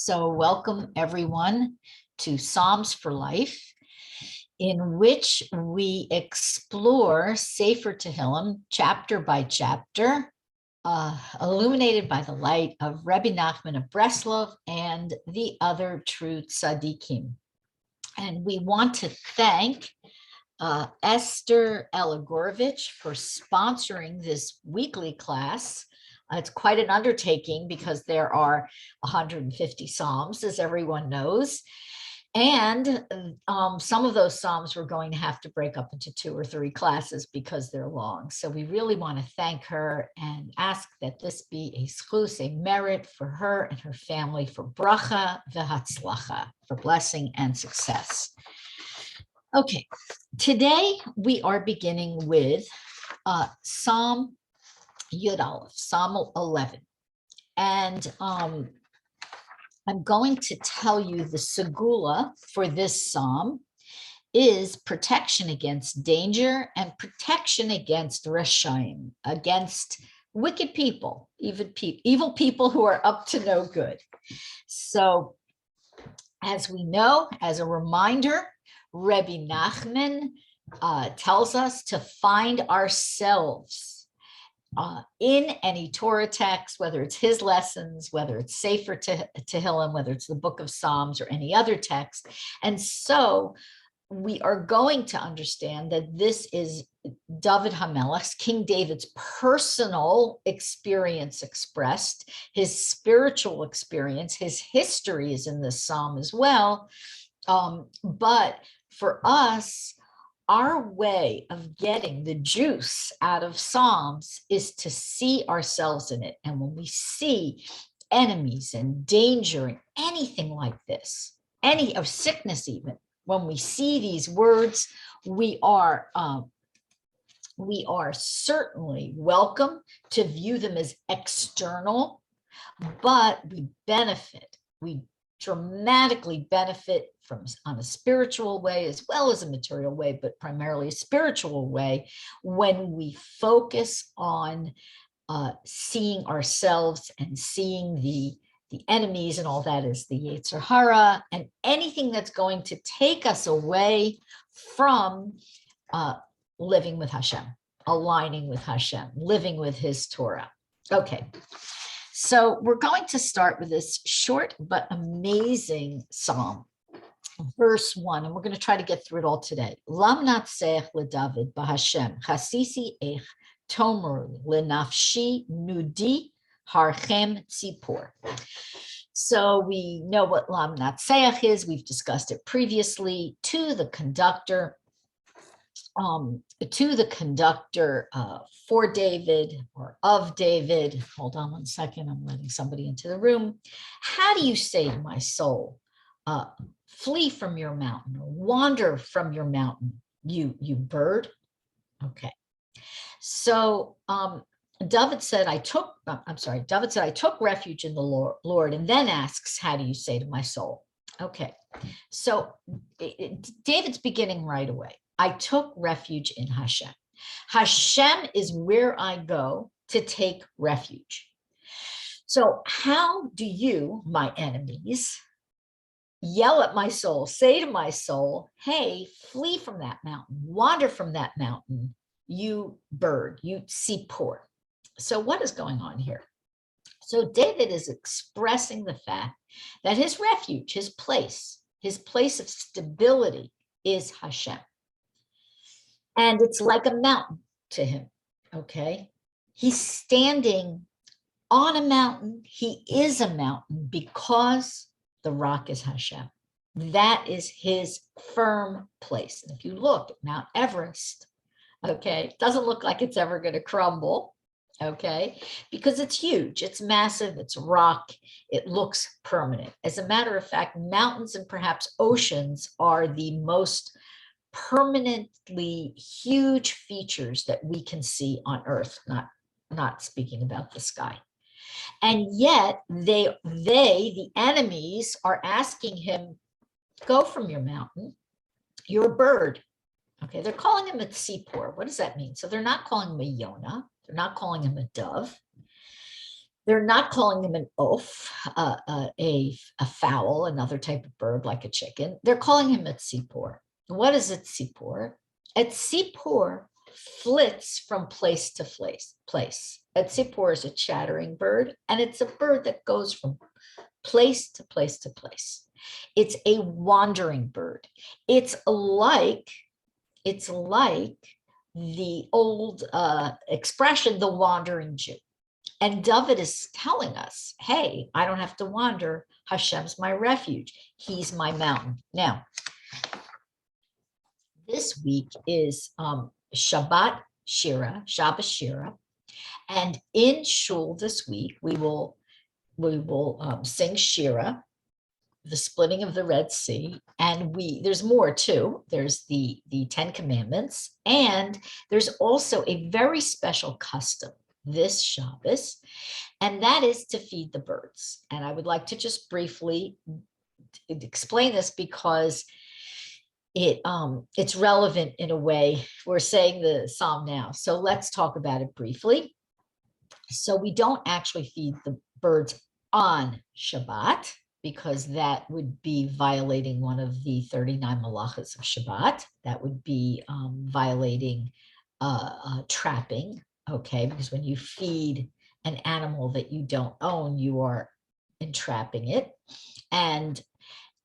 So welcome everyone to Psalms for Life, in which we explore Sefer Tehillim chapter by chapter, illuminated by the light of Rebbe Nachman of Breslov and the other true Tzaddikim. And we want to thank Esther Elagorovich for sponsoring this weekly class. It's quite an undertaking because there are 150 Psalms, as everyone knows. And some of those Psalms we're going to have to break up into 2 or 3 classes because they're long. So we really want to thank her and ask that this be a schus, a merit for her and her family, for bracha v'hatzlacha, for blessing and success. Okay, today we are beginning with Psalm Yud Aleph, Psalm 11. And I'm going to tell you the Segula for this Psalm is protection against danger and protection against Rashaim, against wicked people, evil people who are up to no good. So as we know, as a reminder, Rebbe Nachman tells us to find ourselves in any Torah text, whether it's his lessons, whether it's Sefer Tehillim, whether it's the book of Psalms or any other text. And so we are going to understand that this is David HaMelech's, King David's personal experience expressed, his spiritual experience, his history is in this psalm as well. But for us, our way of getting the juice out of Psalms is to see ourselves in it. And when we see enemies and danger and anything like this, any of sickness even, when we see these words, we are certainly welcome to view them as external, but we dramatically benefit from on a spiritual way as well as a material way, but primarily a spiritual way when we focus on seeing ourselves and seeing the enemies and all that is the Hara and anything that's going to take us away from living with Hashem, aligning with Hashem, living with his Torah. Okay. So we're going to start with this short but amazing psalm, verse 1, and we're going to try to get through it all today. Lam natsech leDavid b'Hashem chasisi ech tomer lenafshi nudi harchem tzipor. So we know what Lam natsech is. We've discussed it previously. To the conductor for David or of David. Hold on one second. I'm letting somebody into the room. How do you say to my soul, flee from your mountain or wander from your mountain, you bird? Okay. So David said, I took refuge in the Lord, and then asks, how do you say to my soul? Okay. So David's beginning right away. I took refuge in Hashem. Hashem is where I go to take refuge. So how do you, my enemies, yell at my soul, say to my soul, hey, flee from that mountain, wander from that mountain, you bird, you Tzipor. So what is going on here? So David is expressing the fact that his refuge, his place of stability is Hashem. And it's like a mountain to him, okay? He's standing on a mountain. He is a mountain because the rock is Hashem. That is his firm place. And if you look at Mount Everest, okay, it doesn't look like it's ever going to crumble, okay, because it's huge, it's massive, it's rock, it looks permanent. As a matter of fact, mountains and perhaps oceans are the most permanently huge features that we can see on Earth, not speaking about the sky. And yet the enemies are asking him, go from your mountain, you're a bird. Okay, they're calling him a tzipor. What does that mean? So they're not calling him a yonah, they're not calling him a dove. They're not calling him an oaf, a fowl, another type of bird like a chicken. They're calling him a tzipor. What is a tzipor? A tzipor flits from place to place. A tzipor is a chattering bird, and it's a bird that goes from place to place to place. It's a wandering bird. It's like the old expression, the wandering Jew. And David is telling us, hey, I don't have to wander. Hashem's my refuge. He's my mountain. Now, this week is Shabbat Shira, Shabbat Shira. And in shul this week, we will sing Shira, the splitting of the Red Sea. And there's more too. There's the 10 Commandments. And there's also a very special custom this Shabbos, and that is to feed the birds. And I would like to just briefly explain this because it's relevant in a way. We're saying the psalm now, so let's talk about it briefly. So we don't actually feed the birds on Shabbat, because that would be violating one of the 39 malachas of Shabbat. That would be violating trapping. Okay, because when you feed an animal that you don't own, you are entrapping it. And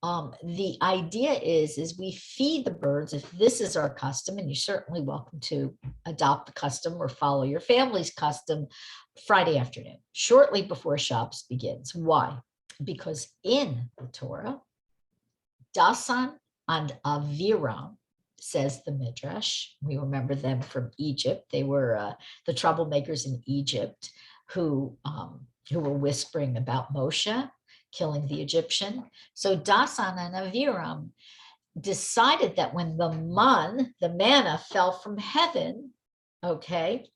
the idea is we feed the birds, if this is our custom, and you're certainly welcome to adopt the custom or follow your family's custom, Friday afternoon, shortly before Shabbos begins. Why? Because in the Torah, Dasan and Aviram, says the Midrash. We remember them from Egypt. They were the troublemakers in Egypt who were whispering about Moshe killing the Egyptian. So Dasan and Aviram decided that when the manna fell from heaven, okay,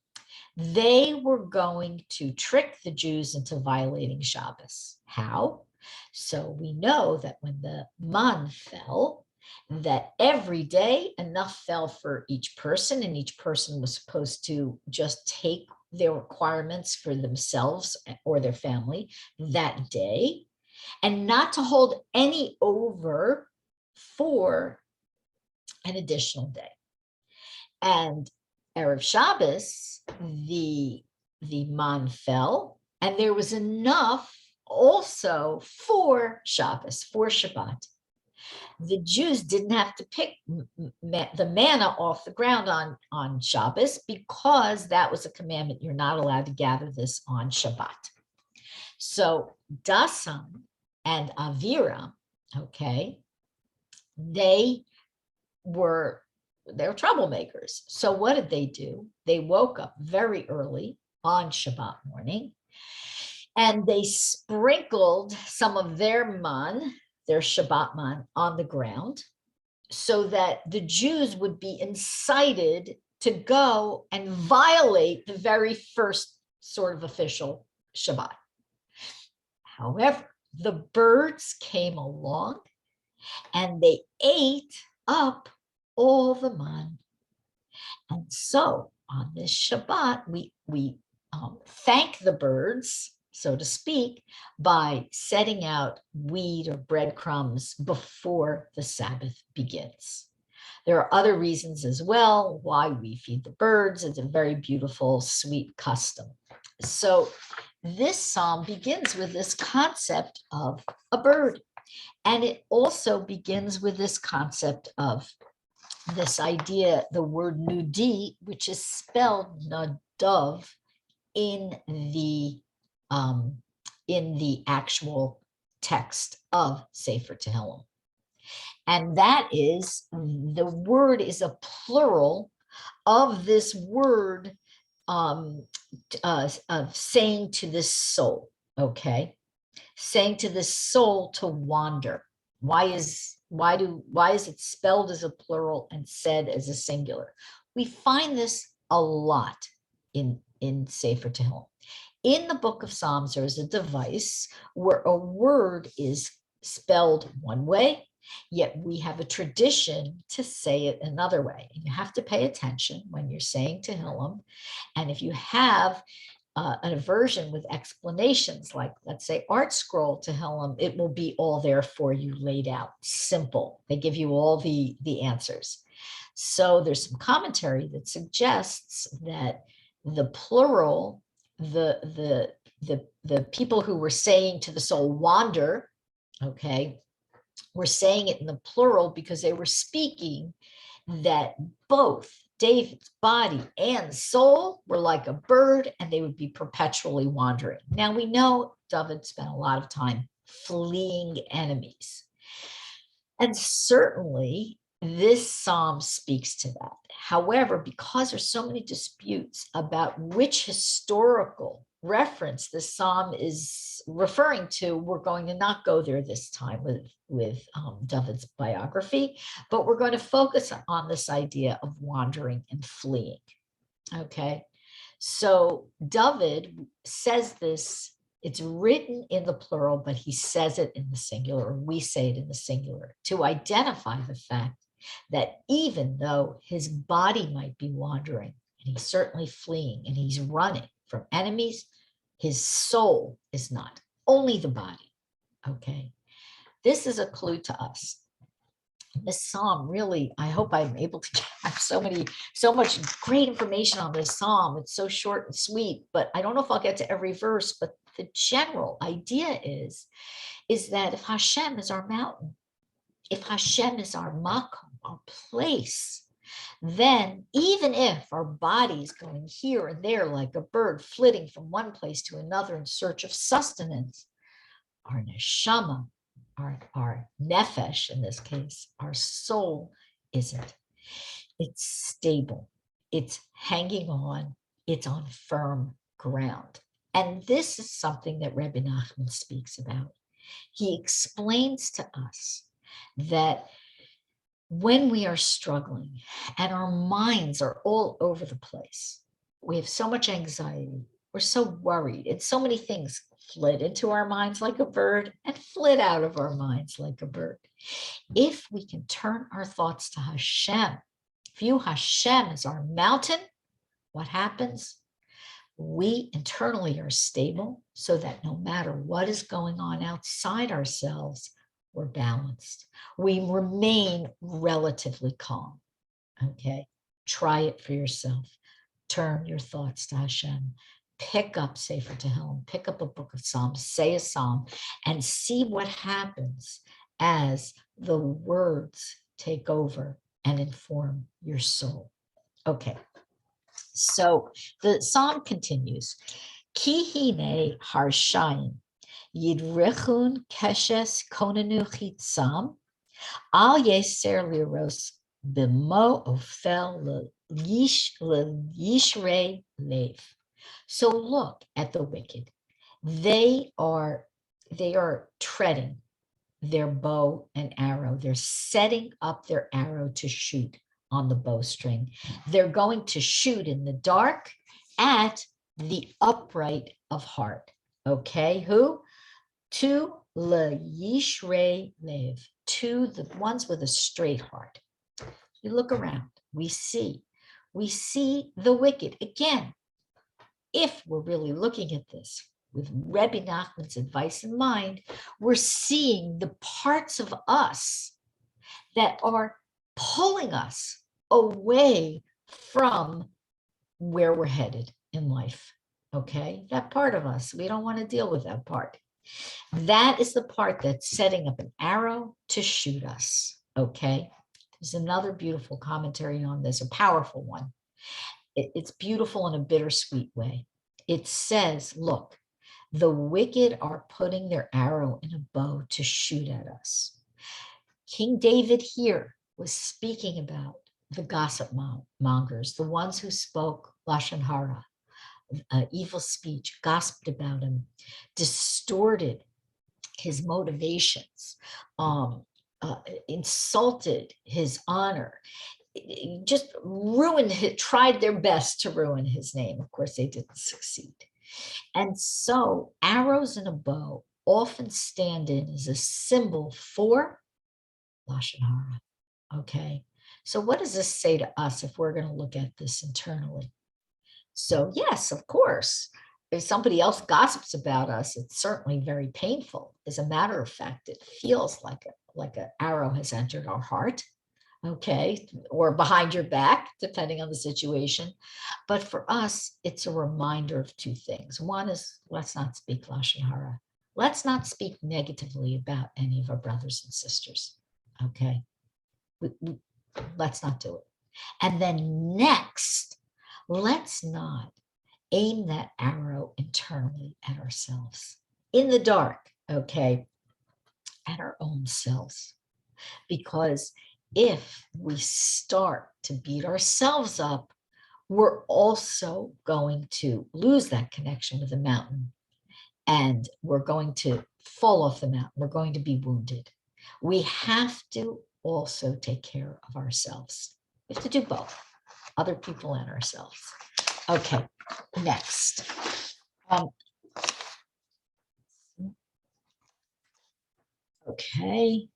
they were going to trick the Jews into violating Shabbos. How? So we know that when the man fell, that every day enough fell for each person, and each person was supposed to just take their requirements for themselves or their family that day, and not to hold any over for an additional day. And Erev Shabbos, the man fell, and there was enough also for Shabbos, for Shabbat. The Jews didn't have to pick the manna off the ground on Shabbos, because that was a commandment. You're not allowed to gather this on Shabbat. So Dasan and Aviram, okay, they were troublemakers. So what did they do? They woke up very early on Shabbat morning, and they sprinkled some of their Shabbat man, on the ground, so that the Jews would be incited to go and violate the very first sort of official Shabbat. However, the birds came along and they ate up all the man. And so on this Shabbat, we thank the birds, so to speak, by setting out wheat or breadcrumbs before the Sabbath begins. There are other reasons as well why we feed the birds. It's a very beautiful, sweet custom. So this psalm begins with this concept of a bird. And it also begins with this concept of this idea, the word nudi, which is spelled nadav in the actual text of Sefer Tehillim. And that is, the word is a plural of this word of saying to this soul, okay? Saying to this soul to wander. Why is it spelled as a plural and said as a singular? We find this a lot in Sefer Tehillim. In the book of Psalms, there is a device where a word is spelled one way, yet we have a tradition to say it another way. And you have to pay attention when you're saying Tehillim. And if you have an version with explanations, like let's say Art Scroll Tehillim, it will be all there for you laid out, simple. They give you all the answers. So there's some commentary that suggests that the plural, the people who were saying to the soul, wander, okay, were saying it in the plural because they were speaking that both David's body and soul were like a bird and they would be perpetually wandering. Now we know David spent a lot of time fleeing enemies. And certainly this psalm speaks to that. However, because there's so many disputes about which historical reference the psalm is referring to, we're going to not go there this time with David's biography, but we're going to focus on this idea of wandering and fleeing. Okay, so David says this, it's written in the plural, but he says it in the singular, or we say it in the singular, to identify the fact that even though his body might be wandering, and he's certainly fleeing, and he's running from enemies, his soul is not, only the body. Okay, this is a clue to us. This psalm really, I hope I'm able to have so much great information on this psalm. It's so short and sweet, but I don't know if I'll get to every verse, but the general idea is that if Hashem is our mountain, if Hashem is our makom, our place, then even if our body is going here and there like a bird flitting from one place to another in search of sustenance, our neshama, our nefesh in this case, our soul isn't. It's stable. It's hanging on. It's on firm ground. And this is something that Rebbe Nachman speaks about. He explains to us that when we are struggling and our minds are all over the place, we have so much anxiety, we're so worried, and so many things flit into our minds like a bird and flit out of our minds like a bird. If we can turn our thoughts to Hashem, view Hashem as our mountain, what happens? We internally are stable so that no matter what is going on outside ourselves, we're balanced. We remain relatively calm. Okay, try it for yourself. Turn your thoughts to Hashem. Pick up Sefer Tehillim, pick up a book of Psalms, say a psalm, and see what happens as the words take over and inform your soul. Okay, so the psalm continues. Ki hine harshayim yidrechun keshes konenu chitzam al yeser liros b'mo ofel yishrei lev. So look at the wicked. They are treading their bow and arrow. They're setting up their arrow to shoot on the bowstring. They're going to shoot in the dark at the upright of heart. Okay, who? To le yishrei lev, to the ones with a straight heart. You look around, we see the wicked. Again, if we're really looking at this with Rebbe Nachman's advice in mind, we're seeing the parts of us that are pulling us away from where we're headed in life. Okay, that part of us, we don't want to deal with that part. That is the part that's setting up an arrow to shoot us. Okay, there's another beautiful commentary on this, a powerful one. It's beautiful in a bittersweet way. It says, look, the wicked are putting their arrow in a bow to shoot at us. King David here was speaking about the gossip mongers, the ones who spoke Lashon Hara, evil speech, gossiped about him, distorted his motivations, insulted his honor, just tried their best to ruin his name. Of course, they didn't succeed. And so arrows in a bow often stand in as a symbol for Lashon Hara. Okay, so what does this say to us if we're going to look at this internally? So yes, of course, if somebody else gossips about us, it's certainly very painful. As a matter of fact, it feels like an arrow has entered our heart, okay, or behind your back, depending on the situation. But for us, it's a reminder of two things. One is, let's not speak Lashon Hara. Let's not speak negatively about any of our brothers and sisters, okay? Let's not do it. And then next, let's not aim that arrow internally at ourselves, in the dark, okay, at our own selves. Because if we start to beat ourselves up, we're also going to lose that connection with the mountain, and we're going to fall off the mountain. We're going to be wounded. We have to also take care of ourselves. We have to do both, other people and ourselves. Okay, next. Okay.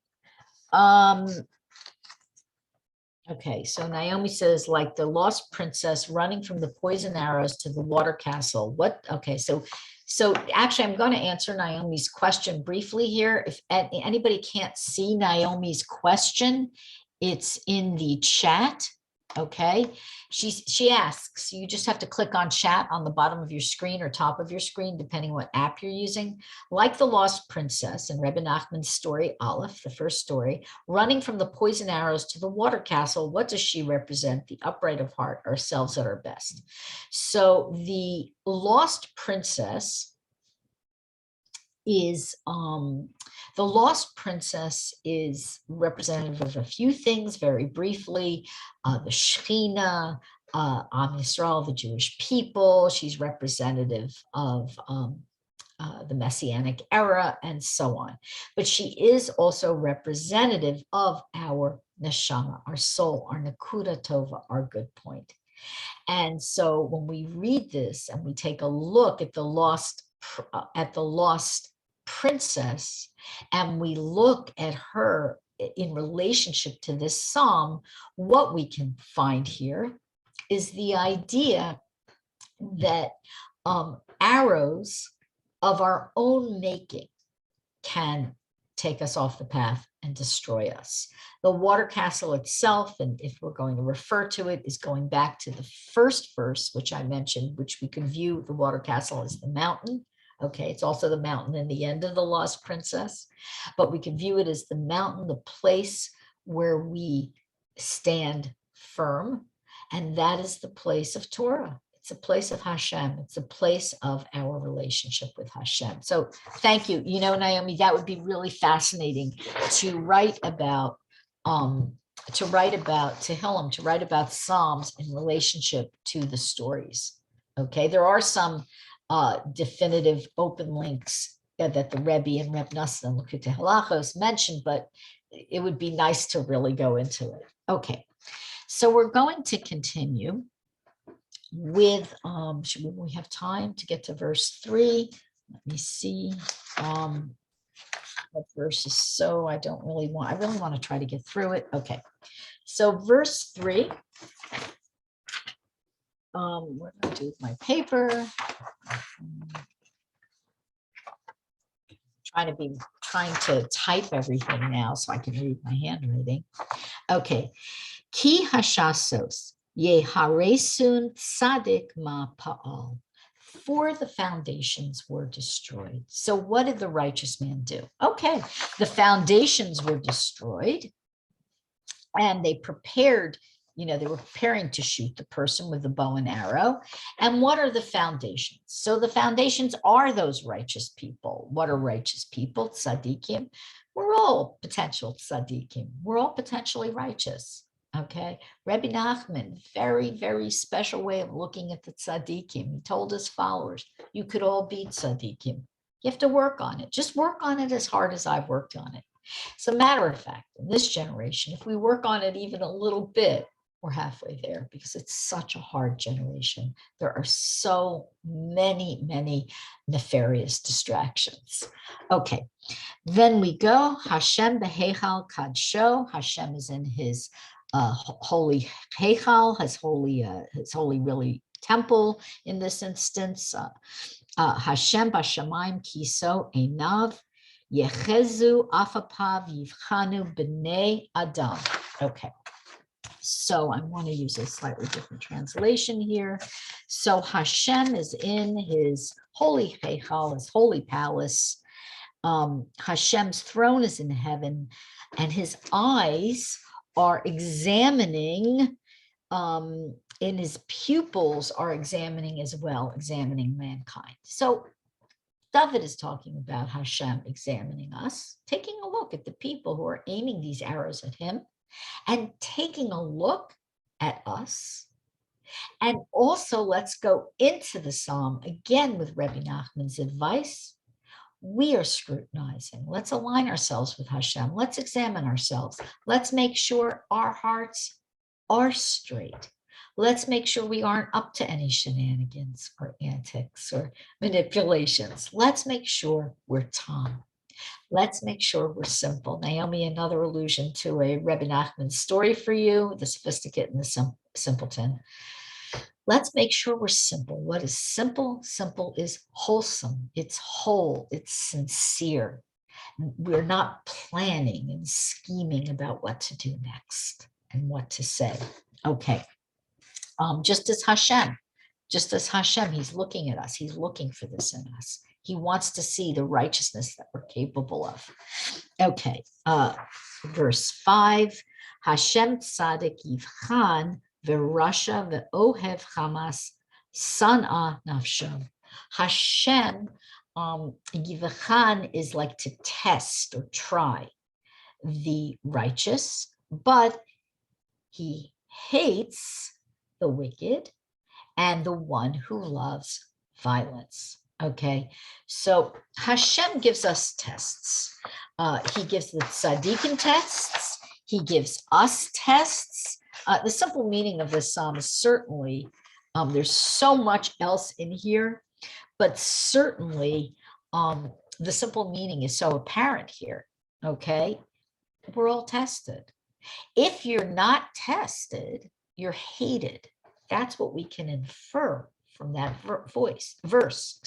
Okay, so Naomi says, like the lost princess running from the poison arrows to the water castle. What? Okay, so actually, I'm going to answer Naomi's question briefly here. If anybody can't see Naomi's question, it's in the chat. Okay, she asks, you just have to click on chat on the bottom of your screen or top of your screen, depending what app you're using. Like the lost princess in Rebbe Nachman's story, Aleph, the first story, running from the poison arrows to the water castle, what does she represent? The upright of heart, ourselves at our best. So the lost princess is representative of a few things very briefly. The Shechina, Am Yisrael, the Jewish people. She's representative of the Messianic era and so on. But she is also representative of our neshama, our soul, our nakuda tova, our good point. And so when we read this and we take a look at the lost princess, and we look at her in relationship to this psalm, what we can find here is the idea that arrows of our own making can take us off the path and destroy us. The water castle itself, and if we're going to refer to it, is going back to the first verse, which I mentioned, which we can view the water castle as the mountain. Okay, it's also the mountain in the end of the Lost Princess, but we can view it as the mountain, the place where we stand firm, and that is the place of Torah. It's a place of Hashem. It's a place of our relationship with Hashem. So thank you. You know, Naomi, that would be really fascinating to write about Tehillim, to write about Psalms in relationship to the stories. Okay, there are some definitive open links that the Rebbe and Rebbe Nachman of Breslov mentioned, but it would be nice to really go into it. Okay, so we're going to continue with, we have time to get to verse 3. Let me see what verse is, so I really want to try to get through it. Okay, so verse 3. What do I do with my paper? Trying to type everything now so I can read my handwriting. Okay. Ki hashasos yeharesun tzaddik ma pa'al. For the foundations were destroyed. So what did the righteous man do? Okay, the foundations were destroyed, and they prepared. They were preparing to shoot the person with the bow and arrow. And what are the foundations? So the foundations are those righteous people. What are righteous people? Tzaddikim. We're all potential tzaddikim. We're all potentially righteous. Okay. Rebbe Nachman, very, very special way of looking at the tzaddikim. He told his followers, you could all be tzaddikim. You have to work on it. Just work on it as hard as I've worked on it. As a matter of fact, in this generation, if we work on it even a little bit, we're halfway there, because it's such a hard generation. There are so many, many nefarious distractions. Okay, then we go. Hashem beheichal kadsho. Hashem is in his holy Heichal, his holy really temple in this instance. Hashem b'shamayim kiso einav yechezu afapav yivchanu b'nei adam. Okay. So I want to use a slightly different translation here. So Hashem is in his holy Heichal, his holy palace. Hashem's throne is in heaven, and his eyes are examining, in his pupils are examining as well, examining mankind. So David is talking about Hashem examining us, taking a look at the people who are aiming these arrows at him, and taking a look at us. And also, let's go into the psalm again with Rebbe Nachman's advice. We are scrutinizing. Let's align ourselves with Hashem. Let's examine ourselves. Let's make sure our hearts are straight. Let's make sure we aren't up to any shenanigans or antics or manipulations. Let's make sure we're Tom. Let's make sure we're simple. Naomi, another allusion to a Rebbe Nachman story for you, the sophisticate and the simpleton. Let's make sure we're simple. What is simple? Simple is wholesome. It's whole. It's sincere. We're not planning and scheming about what to do next and what to say. Okay. Just as Hashem, he's looking at us. He's looking for this in us. He wants to see the righteousness that we're capable of. Okay, verse 5, Hashem Tzaddik Yivchan v'rasha v'ohev chamas san'a nafsho. Hashem Yivchan is like to test or try the righteous, but he hates the wicked and the one who loves violence. Okay, so Hashem gives us tests. He gives the tzaddikim tests. He gives us tests. The simple meaning of this psalm is certainly, there's so much else in here, but certainly the simple meaning is so apparent here. Okay, we're all tested. If you're not tested, you're hated. That's what we can infer from that verse.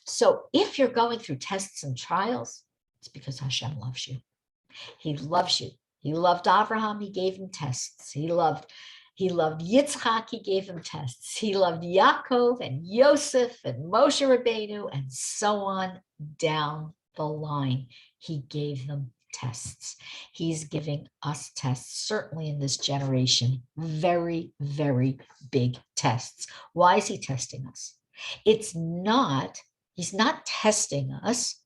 So if you're going through tests and trials, it's because Hashem loves you. He loves you. He loved Abraham, he gave him tests. He loved Yitzchak, he gave him tests. He loved Yaakov and Yosef and Moshe Rabbeinu and so on down the line. He gave them tests. He's giving us tests, certainly in this generation, very, very big tests. Why is he testing us? He's not testing us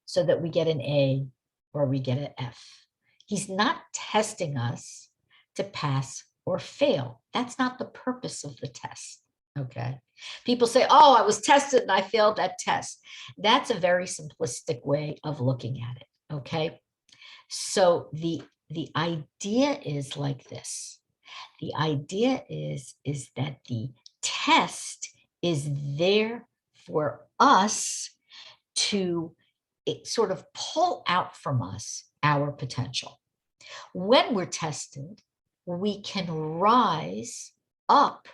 so that we get an A or we get an F. He's not testing us to pass or fail. That's not the purpose of the test. Okay. People say, oh, I was tested and I failed that test. That's a very simplistic way of looking at it. Okay, so the idea is like this. The idea is that the test is there for us to sort of pull out from us our potential. When we're tested, we can rise up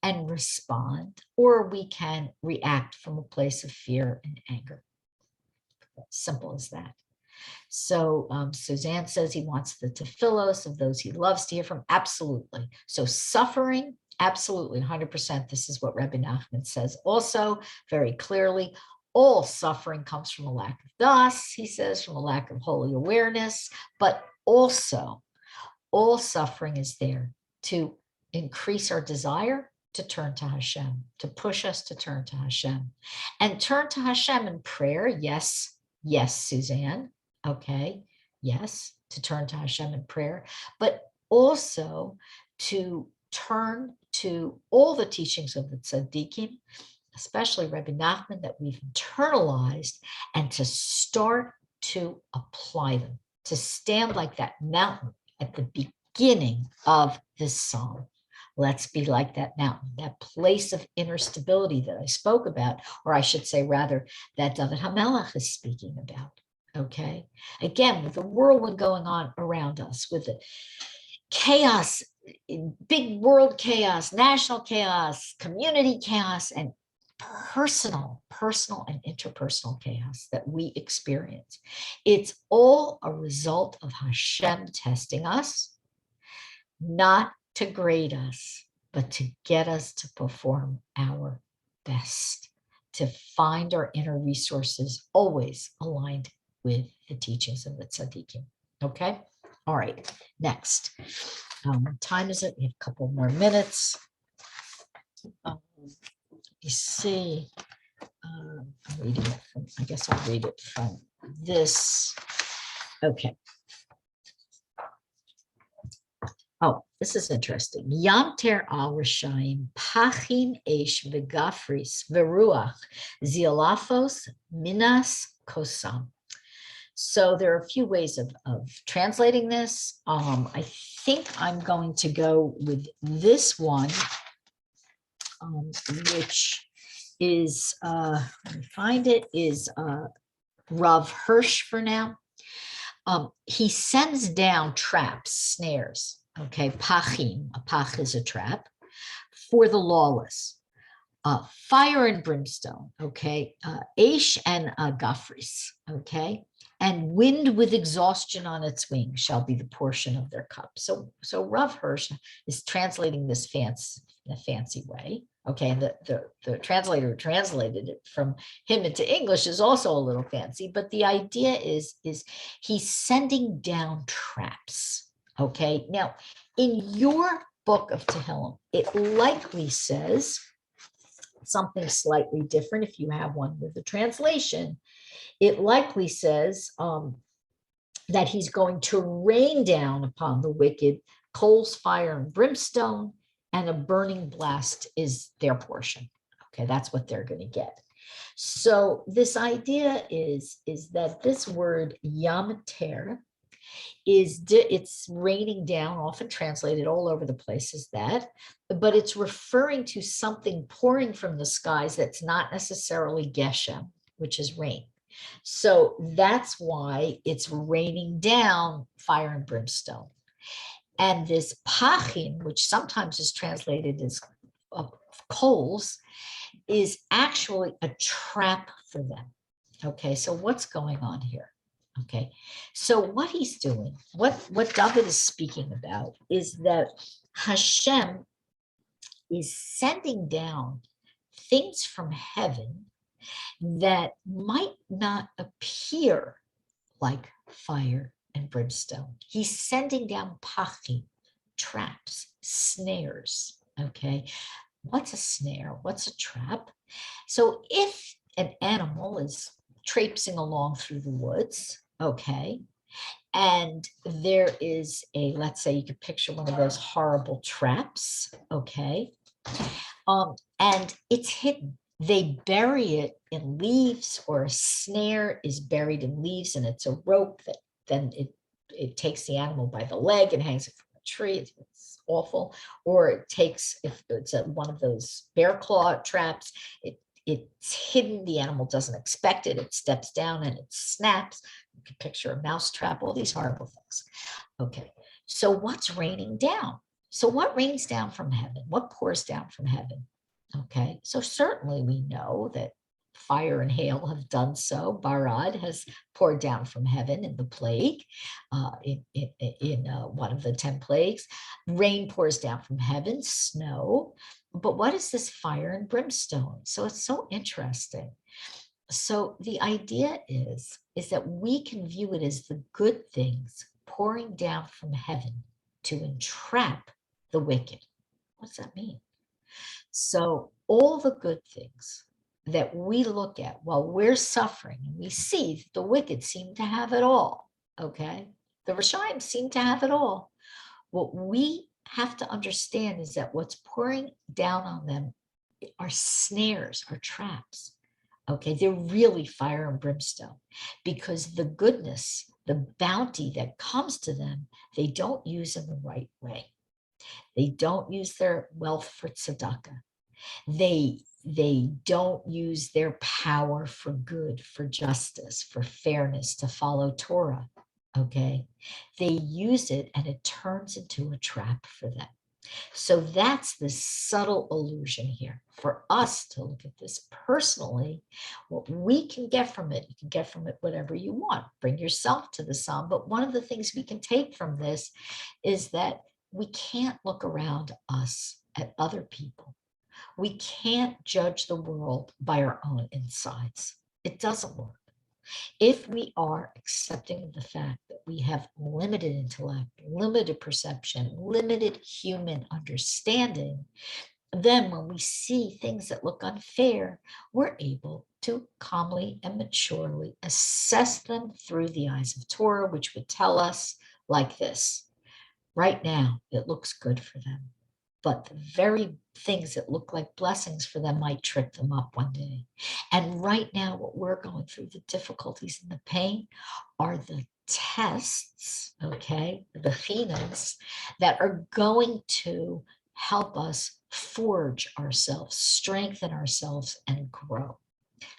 and respond, or we can react from a place of fear and anger. Simple as that. So Suzanne says he wants the tefillos of those he loves to hear from. Absolutely. So suffering, absolutely, 100%. This is what Rebbe Nachman says also very clearly. All suffering comes from a lack of das, he says, from a lack of holy awareness, but also all suffering is there to increase our desire to turn to Hashem, to push us to turn to Hashem. And turn to Hashem in prayer, yes, Suzanne. Okay, yes, to turn to Hashem in prayer, but also to turn to all the teachings of the tzaddikim, especially Rebbe Nachman, that we've internalized, and to start to apply them, to stand like that mountain at the beginning of this psalm. Let's be like that mountain, that place of inner stability that I spoke about, or I should say rather, that David HaMelech is speaking about. Okay. Again, with the whirlwind going on around us, with the chaos, big world chaos, national chaos, community chaos, and personal and interpersonal chaos that we experience. It's all a result of Hashem testing us, not to grade us, but to get us to perform our best, to find our inner resources always aligned with the teachings of the Tzaddikim. Okay? All right, next. What time is it? We have a couple more minutes. You see, I'm reading it from, I guess I'll read it from this. Okay. Oh, this is interesting. Yam ter al Rishayim, Pachin Eish V'Gafris V'Ruach Zialafos Minas Kosam. So there are a few ways of translating this. I think I'm going to go with this one, which is, let me find it, is Rav Hirsch for now. He sends down traps, snares, okay, pachim, a pach is a trap, for the lawless. Fire and brimstone, okay, Aish and Gafris, okay, and wind with exhaustion on its wings shall be the portion of their cup. So Rav Hirsch is translating this in a fancy way, okay, and the translator who translated it from him into English is also a little fancy, but the idea is he's sending down traps, okay. Now, in your book of Tehillim, it likely says something slightly different. If you have one with the translation, it likely says that he's going to rain down upon the wicked coals, fire, and brimstone, and a burning blast is their portion. Okay, that's what they're going to get. So this idea is that this word yam ter it's raining down, often translated all over the place as that, but it's referring to something pouring from the skies that's not necessarily geshem, which is rain. So that's why it's raining down fire and brimstone. And this pachim, which sometimes is translated as coals, is actually a trap for them. Okay, so what's going on here? Okay, so what he's doing, what David is speaking about is that Hashem is sending down things from heaven that might not appear like fire and brimstone. He's sending down pachim, traps, snares. Okay, what's a snare? What's a trap? So if an animal is traipsing along through the woods, okay, and there is a, let's say you could picture one of those horrible traps, okay, and it's hidden. They bury it in leaves, or a snare is buried in leaves, and it's a rope that then it takes the animal by the leg and hangs it from a tree. It's awful. Or it takes, if it's one of those bear claw traps, it's hidden, the animal doesn't expect it, it steps down and it snaps. You can picture a mouse trap, all these horrible things. Okay, so what's raining down? So what rains down from heaven? What pours down from heaven? Okay, so certainly we know that fire and hail have done so. Barad has poured down from heaven in the plague, in one of the 10 plagues. Rain pours down from heaven, snow. But what is this fire and brimstone? So it's so interesting. So the idea is that we can view it as the good things pouring down from heaven to entrap the wicked. What does that mean? So all the good things that we look at while we're suffering, and we see that the wicked seem to have it all, okay? The Rishayim seem to have it all. What we have to understand is that what's pouring down on them are snares, are traps, okay? They're really fire and brimstone, because the goodness, the bounty that comes to them, they don't use in the right way. They don't use their wealth for tzedakah. They don't use their power for good, for justice, for fairness, to follow Torah. Okay, they use it and it turns into a trap for them. So that's the subtle illusion here for us to look at this personally. What we can get from it, you can get from it whatever you want. Bring yourself to the psalm. But one of the things we can take from this is that we can't look around us at other people. We can't judge the world by our own insides. It doesn't work. If we are accepting of the fact that we have limited intellect, limited perception, limited human understanding, then when we see things that look unfair, we're able to calmly and maturely assess them through the eyes of Torah, which would tell us like this: right now, it looks good for them, but the very things that look like blessings for them might trip them up one day. And right now, what we're going through, the difficulties and the pain, are the tests, okay, the phenas that are going to help us forge ourselves, strengthen ourselves, and grow.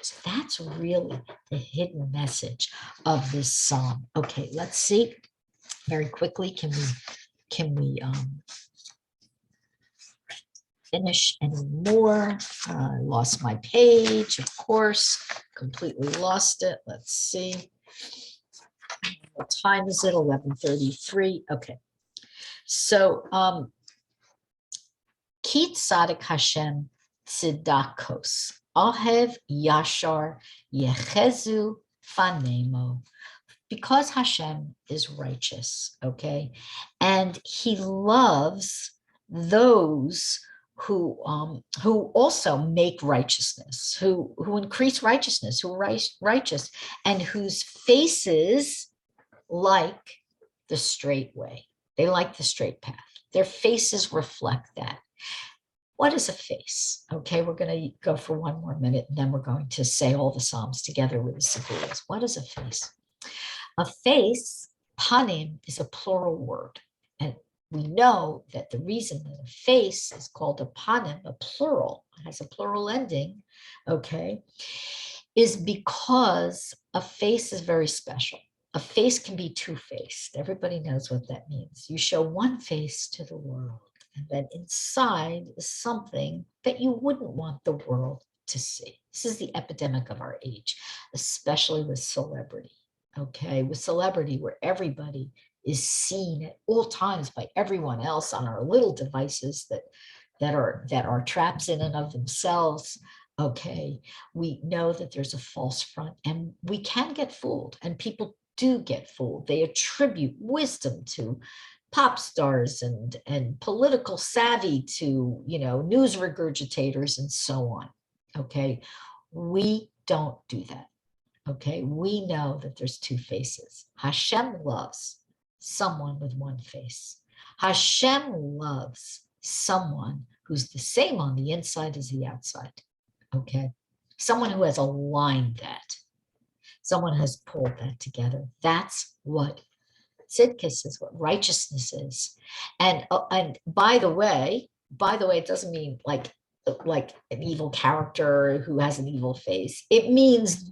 So that's really the hidden message of this psalm. Okay, let's see very quickly. Can we finish anymore? I lost my page, of course, completely lost it. Let's see. What time is it? 11:33. Okay. So, Ki Tzaddik Hashem Tzedakos Ahev Yashar Yechezu Fanemo. Because Hashem is righteous, okay, and He loves those who also make righteousness, who increase righteousness, who are righteous, and whose faces like the straight way. They like the straight path. Their faces reflect that. What is a face? Okay, we're going to go for one more minute, and then we're going to say all the Psalms together with the Segulas. What is a face? A face, panim, is a plural word. And we know that the reason that a face is called a panim, a plural, has a plural ending, okay, is because a face is very special. A face can be two-faced. Everybody knows what that means. You show one face to the world, and then inside is something that you wouldn't want the world to see. This is the epidemic of our age, especially with celebrity. Okay, with celebrity, where everybody is seen at all times by everyone else on our little devices that are traps in and of themselves. Okay, we know that there's a false front, and we can get fooled, and people do get fooled. They attribute wisdom to pop stars and political savvy to, you know, news regurgitators and so on. Okay, we don't do that. Okay, we know that there's two faces. Hashem loves someone with one face. Hashem loves someone who's the same on the inside as the outside. Okay, someone who has aligned that. Someone has pulled that together. That's what tzidkis is, what righteousness is. And by the way, it doesn't mean like an evil character who has an evil face. It means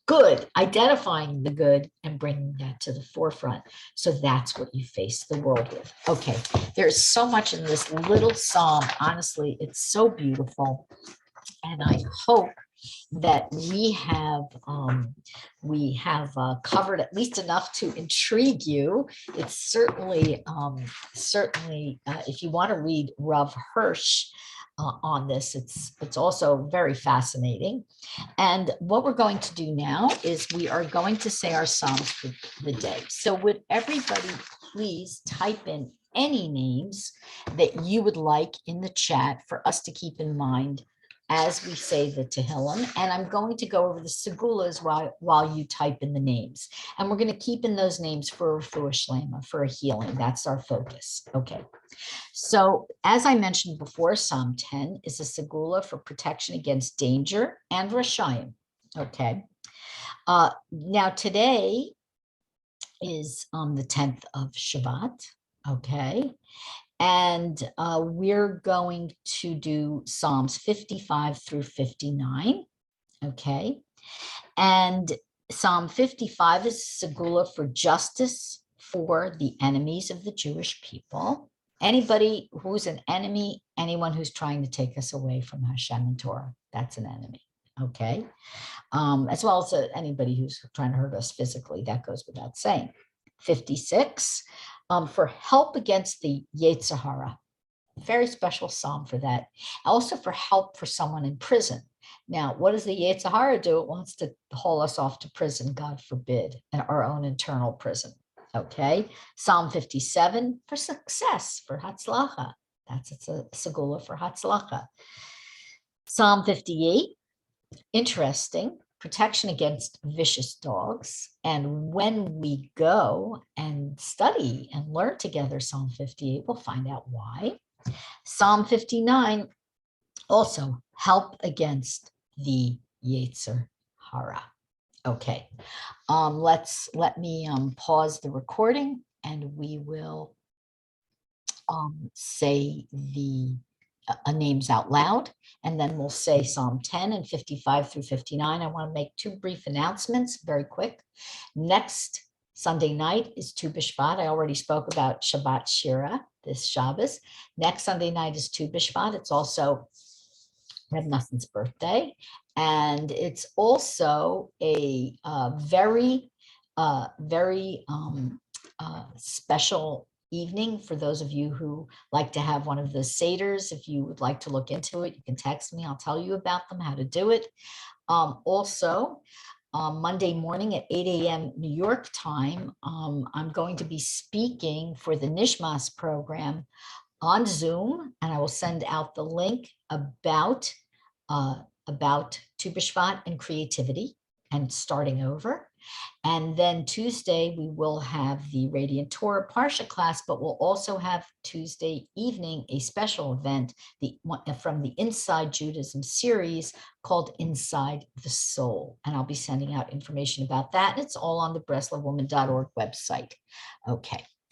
good, identifying the good and bringing that to the forefront. So that's what you face the world with. Okay, there's so much in this little psalm. Honestly, it's so beautiful. And I hope that we have covered at least enough to intrigue you. It's certainly, if you want to read Rav Hirsch on this, it's also very fascinating. And what we're going to do now is we are going to say our Psalms for the day. So would everybody please type in any names that you would like in the chat for us to keep in mind as we say the Tehillim, and I'm going to go over the Segulas while you type in the names. And we're going to keep in those names for a shlema, for a healing. That's our focus. Okay. So as I mentioned before, Psalm 10 is a Segula for protection against danger and Rashayim. Okay. Now today is the 10th of Shabbat. Okay. And we're going to do Psalms 55 through 59. Okay. And Psalm 55 is Segula for justice for the enemies of the Jewish people. Anybody who's an enemy, anyone who's trying to take us away from Hashem and Torah, that's an enemy. Okay. As well as anybody who's trying to hurt us physically, that goes without saying. 56, for help against the Hara. Very special psalm for that. Also for help for someone in prison. Now, what does the Hara do? It wants to haul us off to prison, God forbid, in our own internal prison. Okay. Psalm 57 for success, for Hatzlacha. It's a Segula for Hatzlacha. Psalm 58, interesting, protection against vicious dogs. And when we go and study and learn together Psalm 58, we'll find out why. Psalm 59, also help against the Hara. Okay, let me pause the recording and we will say the names out loud, and then we'll say Psalm 10 and 55 through 59. I want to make two brief announcements, very quick. Next Sunday night is Tu B'Shvat. I already spoke about Shabbat Shira this Shabbos. Next Sunday night is Tu B'Shvat. It's also Rebbe Nachman's birthday, and it's also a very special evening for those of you who like to have one of the seders. If you would like to look into it, you can text me. I'll tell you about them, how to do it. Also, Monday morning at 8 a.m. New York time, I'm going to be speaking for the Nishmas program on Zoom, and I will send out the link about Tu B'Shvat and creativity and starting over. And then Tuesday, we will have the Radiant Torah Parsha class, but we'll also have Tuesday evening a special event from the Inside Judaism series called Inside the Soul. And I'll be sending out information about that. It's all on the BreslovWoman.org website. Okay.